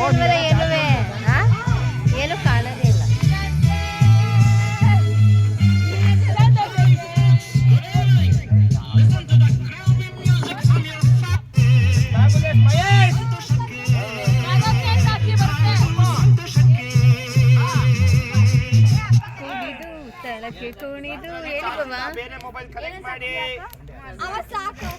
ನೋಡಿದ್ಮೇಲೆ ಏನು ಕಾಣೋದೇ ಇಲ್ಲ. ಕುಣಿದು ಬೇರೆ ಮೊಬೈಲ್ ಕನೆಕ್ಟ್ ಮಾಡಿ ಸಾಕು.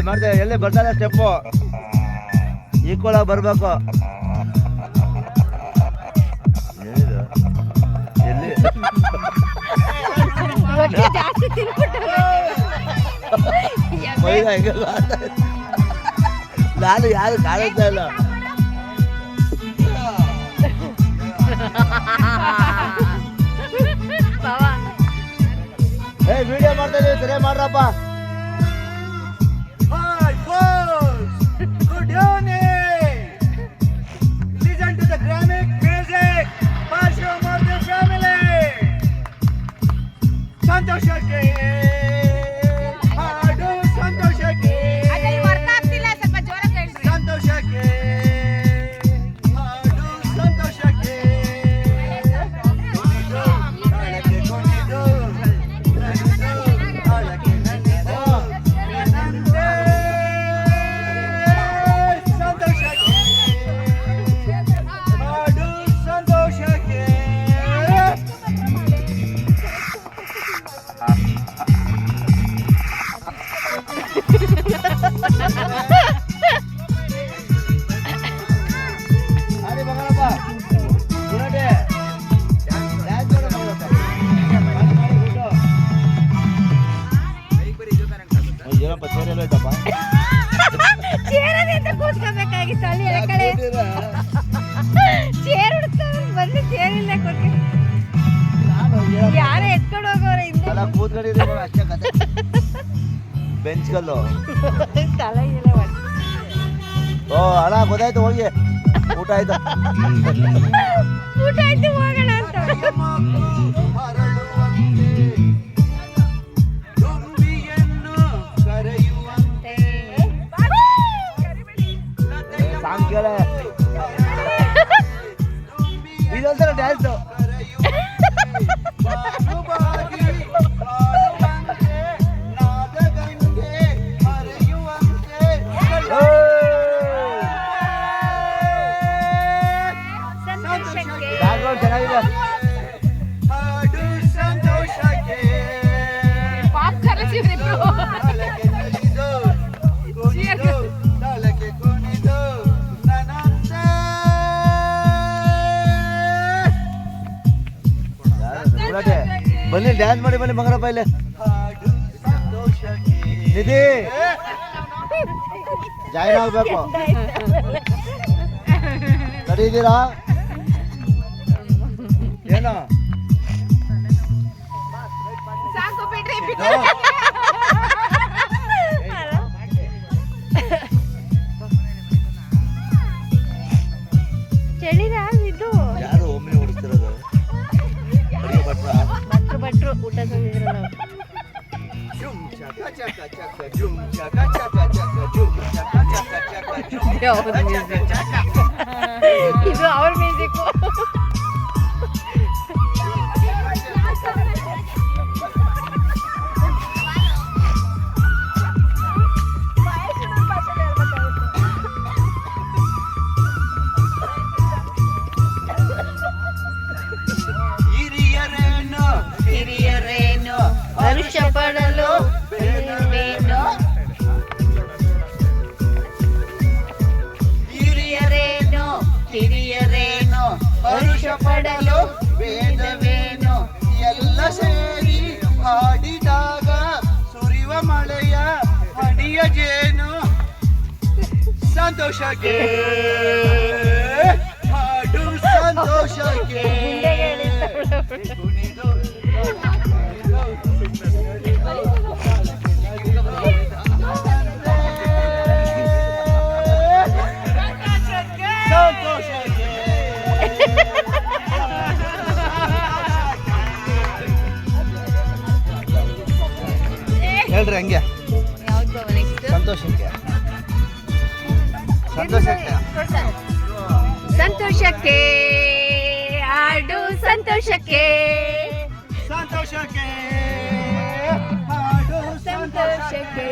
ಮಾಡ್ದೆ ಎಲ್ಲಿ ಬರ್ತಾನೆ ಸ್ಟೆಪ್ಪು ಈಕ್ವಲ್ ಆಗಿ ಬರ್ಬೇಕು. ಎಲ್ಲಿ ನಾನು ಯಾರು ಕಾಣಿಸ್ತಾ ಇಲ್ಲ. ವಿಡಿಯೋ ಮಾಡ್ತಾ ಇದೀವಿ, ಸರಿ ಮಾಡ್ರಪ್ಪ. Good evening. Listen to the Grammic music. Parshvamurthy family. ಸಂತೋಷಕ್ಕೆ ಹಾಡು ಸಂತೋಷಕ್ಕೆ ಸಂತೋಷಕ್ಕೆ ಹಾಡು ಸಂತೋಷಕ್ಕೆ ಕುಣಿದು ತಾಳಕ್ಕೆ ಕುಣಿದು ತಾಳಕ್ಕೆ ನನ್ನಿದು ನನ್ನಂತೆ ಸಂತೋಷಕ್ಕೆ ಹಾಡು ಸಂತೋಷಕ್ಕೆ ಅರೆ ಮಗನಪ್ಪ ಗುಣಟೆ ಡ್ಯಾನ್ಸ್ ಮಾಡು ಮಗನಪ್ಪ. ಏನಪ್ಪ ಚೇರೆಲ್ಲ ಐತಪ್ಪ? ಚೇರಲ್ಲಿ ಅಂತ ಕೂತ್ಕೋಬೇಕಾಗಿತ್ತು ಅಲ್ಲಿ ಎಲ್ಲ ಕಡೆ ಚೇರ್ ಹುಡುಕ್ತಾರೆ ಬಂದು ಚೇರಿಲ್ಲ ಕೂತ್ಕೊಂಡು ಯಾರೋ ಎತ್ಕೊಂಡು ಹೋಗೋರೆ ಹಿಂದೆ ಅಲ್ಲ ಕೂತ್ಕೊಂಡಿದ್ದೀವಿ ಅಷ್ಟೇ ಕತೆ. ಬೆಂಚ್ ಕಲ್ಲು ತಲೆ ಇಲ್ಲ ಮಾಡಿ. ಓ ಅಣ್ಣ ಗೊತ್ತಾಯ್ತು, ಹೋಗಿ ಊಟ ಆಯ್ತು. ಊಟ ಆಯ್ತು ಹೋಗೋಣ ಅಂತ. ಸಾಂಗ್ ಕೇಳ ಇದೊಂಥರ ಡ್ಯಾನ್ಸು. ಬ್ಯಾಕ್ಗ್ರೌಂಡ್ ಚೆನ್ನಾಗಿದೆ. ಹಾಡು ಸಂತೋಷಕ್ಕೆ ತಾಳಕ್ಕೆ ನಲಿದು ಕುಣಿದು ತಾಳಕ್ಕೆ ಕುಣಿದು ನನ್ನಂತೆ ಗುಣಟೆ ಬನ್ನಿ ಡ್ಯಾನ್ಸ್ ಮಾಡಿ ಬನ್ನಿ ಮಗನಪ್ಪ ಇಲ್ಲಿ. ಹಾಡು ಸಂತೋಷಕ್ಕೆ ನಿಧಿ ಜಾಯಿನ್ ಆಗ್ಬೇಕು. ಕರೀತೀರಾ ಏನು? ಸಾಕು ಬಿಡ್ರಿ. ಚಳಿದ ಇದು ಯಾರು ಒಮ್ಮೆ ಓಡಿಸ್ತಿರೋದು? ಅಡಿಗೆ ಭಟ್ರು ಊಟ ತಂದಿದ್ರಲ್ಲ. ಜುಮ್ ಚಕ ಚಕ ಚಕ ಜುಮ್ ಚಕ ಚಕ ಚಕ ಜುಮ್ ಚಕ ಚಕ ಚಕ ಜುಮ್ ಇದು ಅವ್ರ ಮ್ಯೂಸಿಕ್. ಹರುಷ ಪಡಲು ಬೇಡವೇನೋ ಹಿರಿಯರೇನೋ ಕಿರಿಯರೇನೋ ಹರುಷ ಪಡಲು ವೇದವೇನೋ ಎಲ್ಲ ಸೇರಿ ಹಾಡಿದಾಗ ಸುರಿಯುವ ಮಳೆಯ ಹನಿಯ ಜೇನು ಸಂತೋಷಕ್ಕೆ ಹಾಡು ಸಂತೋಷಕ್ಕೆ ಕುಣಿದು ಸಂತೋಷಕ್ಕೆ ಹೇಳ್ರಿ ಹಂಗೆ ಯಾವ್ದು ನೆಕ್ಸ್ಟ್ ಸಂತೋಷಕ್ಕೆ ಸಂತೋಷಕ್ಕೆ ಸಂತೋಷಕ್ಕೆ ಹಾಡು ಸಂತೋಷಕ್ಕೆ ಸಂತೋಷಕ್ಕೆ ಹಾಡು ಸಂತೋಷಕ್ಕೆ